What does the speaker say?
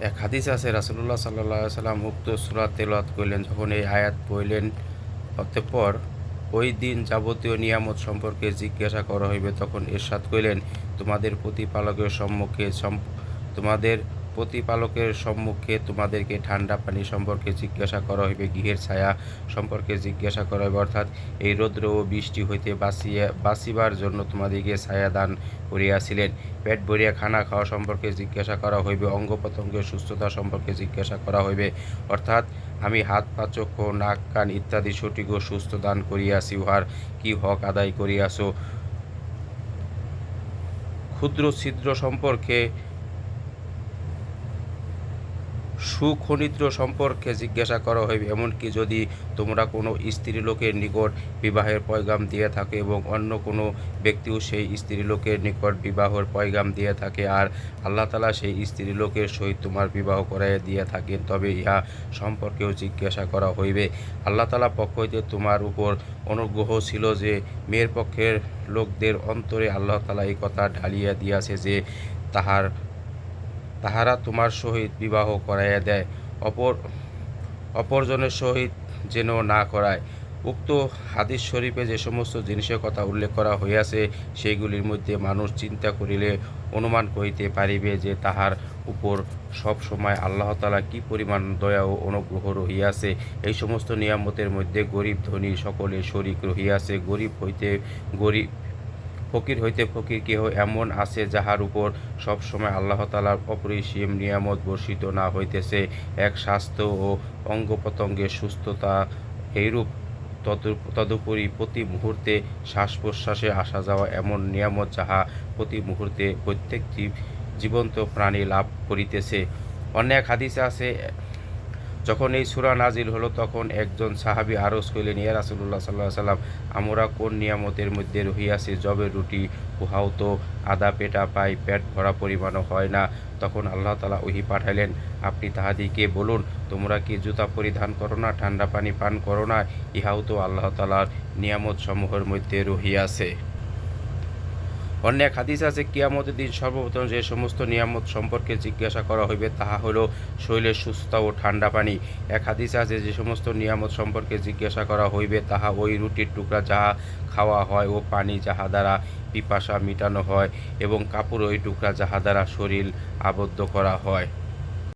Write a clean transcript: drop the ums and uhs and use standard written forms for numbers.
এক হাদিস আছে রাসূলুল্লাহ সাল্লাল্লাহু আলাইহি সাল্লাম উক্ত সূরা তেলাওয়াত করিলেন। যখন এই আয়াত পড়িলেন, অতঃপর ওই দিন যাবতীয় নিয়ামত সম্পর্কে জিজ্ঞাসা করা হইবে। তখন ইরশাদ করিলেন, তোমাদের প্রতিপালকের সম্মুখে তোমাদের প্রতিপালকের সম্মুখে তোমাদেরকে ঠান্ডা পানি সম্পর্কে জিজ্ঞাসা করা হইবে, গৃহের ছায়া সম্পর্কে জিজ্ঞাসা করা হইবে, অর্থাৎ এই রৌদ্র ও বৃষ্টি হইতে বাঁচিবার জন্য তোমাদিগকে ছায়া দান করিয়াছিলেন। পেট ভরিয়া খানা খাওয়া সম্পর্কে জিজ্ঞাসা করা হইবে, অঙ্গ প্রত্যঙ্গের সুস্থতা সম্পর্কে জিজ্ঞাসা করা হইবে, অর্থাৎ আমি হাত পা চক্ষু নাক কান ইত্যাদি সঠিক ও সুস্থ দান করিয়াছি, উহার কি হক আদায় করিয়াছ। ক্ষুদ্র ছিদ্র সম্পর্কে সুখনিদ্র সম্পর্কে জিজ্ঞাসা করা হইবে। এমনকি যদি তোমরা কোনো স্ত্রীলোকের নিকট বিবাহের পয়গাম দিয়ে থাকে এবং অন্য কোনো ব্যক্তিও সেই স্ত্রীলোকের নিকট বিবাহের পয়গাম দিয়ে থাকে, আর আল্লাহ তাআলা সেই স্ত্রীলোকের সহিত তোমার বিবাহ করাইয়া দিয়ে থাকেন, তবে ইহা সম্পর্কেও জিজ্ঞাসা করা হইবে। আল্লাহ তাআলা পক্ষ হইতে তোমার উপর অনুগ্রহ ছিল যে মেয়ের পক্ষের লোকদের অন্তরে আল্লাহ তাআলা এই কথা ঢালিয়া দিয়াছে যে তাহারা তোমার সহিত বিবাহ করাইয়া দেয়, অপরজনের সহিত যেন না করায়। উক্ত হাদিস শরীফে যে সমস্ত জিনিসের কথা উল্লেখ করা হইয়াছে, সেইগুলির মধ্যে মানুষ চিন্তা করিলে অনুমান করিতে পারিবে যে তাহার উপর সব সময় আল্লাহ তাআলা কি পরিমাণ দয়া ও অনুগ্রহ রহিয়াছে। এই সমস্ত নিয়ামতের মধ্যে গরিব ধনী সকলে শরিক রহিয়াছে। ফকির হইতে ফকির কেহ এমন আছে যাহার উপর সব সময় আল্লাহ তাআলার অপরিসীম নিয়ামত বর্ষিত না হইতেছে। এক স্বাস্থ্য ও অঙ্গ প্রত্যঙ্গের সুস্থতা এইরূপ। তদুপরি প্রতি মুহূর্তে শ্বাস প্রশ্বাসে আসা যাওয়া এমন নিয়ামত যাহা প্রতি মুহূর্তে প্রত্যেক জীবন্ত প্রাণী লাভ করিতেছে। অন্য এক হাদিসে আছে, যখন এই সূরা নাজিল হলো তখন একজন সাহাবী আরজ করিলেন, ইয়া রাসূলুল্লাহ সাল্লাল্লাহু আলাইহি ওয়াসাল্লাম, আমরা কোন নিয়ামতের মধ্যে রহিয়াছি? জবের রুটি, উহাও তো আধা পেটা পাই, পেট ভরা পরিমাণও হয় না। তখন আল্লাহ তাআলা ওহী পাঠাইলেন, আপনি তাহাদিগকে বলুন, তোমরা কি জুতা পরিধান করো না, ঠান্ডা পানি পান করো না? ইহাও তো আল্লাহ তাআলার নিয়ামত সমূহের মধ্যে রহিয়াছে। অন্য এক হাদিস আছে, কিয়ামতের দিন সর্বপ্রথম যে সমস্ত নিয়ামত সম্পর্কে জিজ্ঞাসা করা হইবে তাহা হইল শরীরের সুস্থতা ও ঠান্ডা পানি। এক হাদিস আছে, যে সমস্ত নিয়ামত সম্পর্কে জিজ্ঞাসা করা হইবে তাহা ওই রুটির টুকরা যাহা খাওয়া হয় ও পানি যাহা দ্বারা পিপাসা মিটানো হয় এবং কাপড় ওই টুকরা যাহা দ্বারা শরীর আবদ্ধ করা হয়।